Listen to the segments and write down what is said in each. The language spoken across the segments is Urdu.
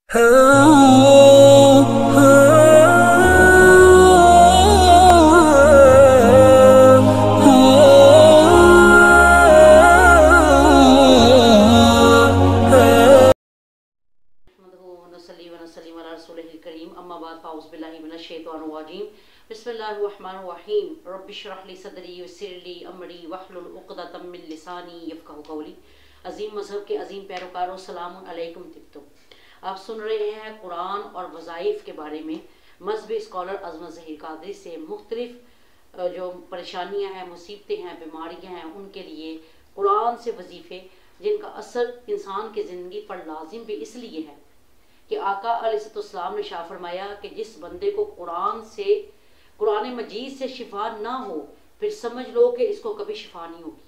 بسم اللہ الرحمن الرحیم رب اشرح لی صدری ویسر لی امری واحلل عقدۃ من لسانی یفقہوا قولی۔ عظیم مذہب کے عظیم پیروکاروں، السلام علیکم طبتم۔ آپ سن رہے ہیں قرآن اور وظائف کے بارے میں مذہبی اسکالر عظمت ظہیر قادری سے مختلف جو پریشانیاں ہیں، مصیبتیں ہیں، بیماریاں ہیں، ان کے لیے قرآن سے وظیفے جن کا اثر انسان کی زندگی پر لازم بھی اس لیے ہے کہ آقا علیہ السلام نے شاہ فرمایا کہ جس بندے کو قرآن مجید سے شفا نہ ہو، پھر سمجھ لو کہ اس کو کبھی شفا نہیں ہوگی۔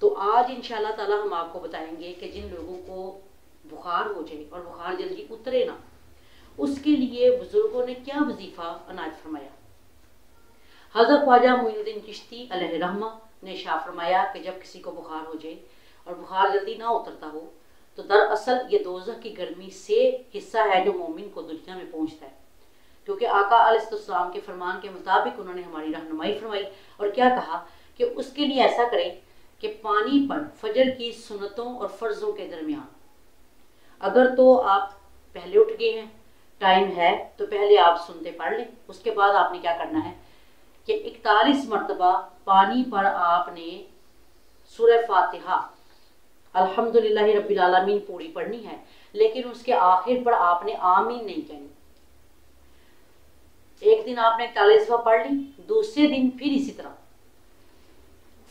تو آج انشاءاللہ تعالی ہم آپ کو بتائیں گے کہ جن لوگوں کو بخار ہو جائے اور بخار جلدی اترے نہ، اس کے لیے بزرگوں نے کیا وظیفہ عنایت فرمایا۔ حضرت خواجہ معین الدین چشتی علیہ رحمہ نے شاہ فرمایا کہ جب کسی کو بخار ہو جائے اور بخار جلدی نہ اترتا ہو تو دراصل یہ دوزخ کی گرمی سے حصہ ہے جو مومن کو دنیا میں پہنچتا ہے، کیونکہ آقا علیہ السلام کے فرمان کے مطابق انہوں نے ہماری رہنمائی فرمائی اور کیا کہا کہ اس کے لیے ایسا کریں کہ پانی پر فجر کی سنتوں اور فرضوں کے درمیان، اگر تو آپ پہلے اٹھ گئے ہیں، ٹائم ہے، تو پہلے آپ سنتے پڑھ لیں۔ اس کے بعد آپ نے کیا کرنا ہے کہ 41 مرتبہ پانی پر آپ نے سورہ فاتحہ الحمدللہ رب العالمین پوری پڑھنی ہے، لیکن اس کے آخر پر آپ نے آمین نہیں کہنی۔ ایک دن آپ نے 41 دفعہ پڑھ لی، دوسرے دن پھر اسی طرح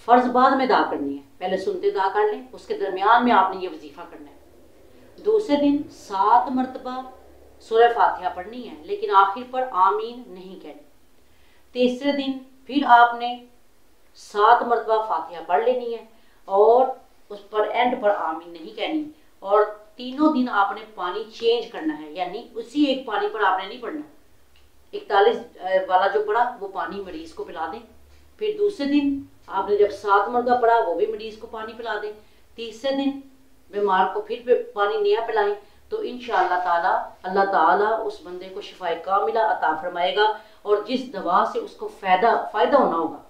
فرض بعد میں ادا کرنی ہے، پہلے سنتے ادا کر لیں، اس کے درمیان میں آپ نے یہ وظیفہ کرنا ہے۔ دوسرے دن 7 مرتبہ سورہ فاتحہ پڑھنی ہے، لیکن آخر پر آمین نہیں کہنی۔ تیسرے دن پھر آپ نے 7 مرتبہ فاتحہ پڑھ لینی ہے اور اس پر اینڈ پر آمین نہیں کہنی، اور تینوں دن آپ نے پانی چینج کرنا ہے، یعنی اسی ایک پانی پر آپ نے نہیں پڑھنا۔ 41 والا جو پڑھا وہ پانی مریض کو پلا دیں، پھر دوسرے دن آپ نے جب 7 مرتبہ پڑھا وہ بھی مریض کو پانی پلا دیں، تیسرے دن بیمار کو پھر پانی نیا پلائیں، تو انشاءاللہ تعالی اللہ تعالی اس بندے کو شفاء کاملہ عطا فرمائے گا، اور جس دوا سے اس کو فائدہ ہونا ہوگا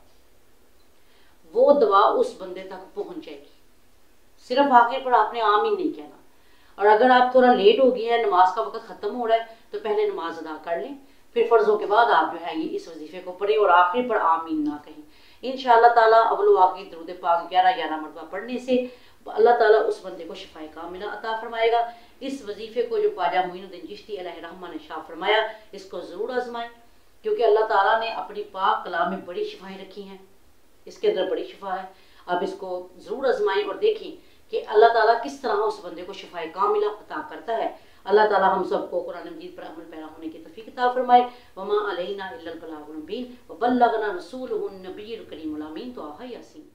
وہ دوا اس بندے تک پہنچ جائے گی۔ صرف آخر پر آپ نے آمین نہیں کہنا۔ اور اگر آپ تھوڑا لیٹ ہو گیا ہے، نماز کا وقت ختم ہو رہا ہے، تو پہلے نماز ادا کر لیں، پھر فرضوں کے بعد آپ جو ہے یہ اس وظیفے کو پڑھیں اور آخر پر آمین نہ کہیں۔ انشاءاللہ تعالی اول و آخر درود پاک 11 مرتبہ پڑھنے سے اللہ تعالیٰ اس بندے کو شفاء کاملہ عطا فرمائے گا۔ اس وظیفے کو جو خواجہ معین الدین چشتی علیہ رحمہ نے شاہ فرمایا، اس کو ضرور آزمائیں، کیونکہ اللہ تعالیٰ نے اپنی پاک کلام میں بڑی شفائیں رکھی ہیں، اس کے اندر بڑی شفا ہے۔ اب اس کو ضرور آزمائیں اور دیکھیں کہ اللہ تعالیٰ کس طرح اس بندے کو شفاء کاملہ عطا کرتا ہے۔ اللہ تعالیٰ ہم سب کو قرآن مجید پر عمل پیرا ہونے کی توفیق عطا فرمائے۔ وما علینا الا البلاغ المبین وبلغنا رسولہ النبی الکریم الامین۔ تو آہا یاسین۔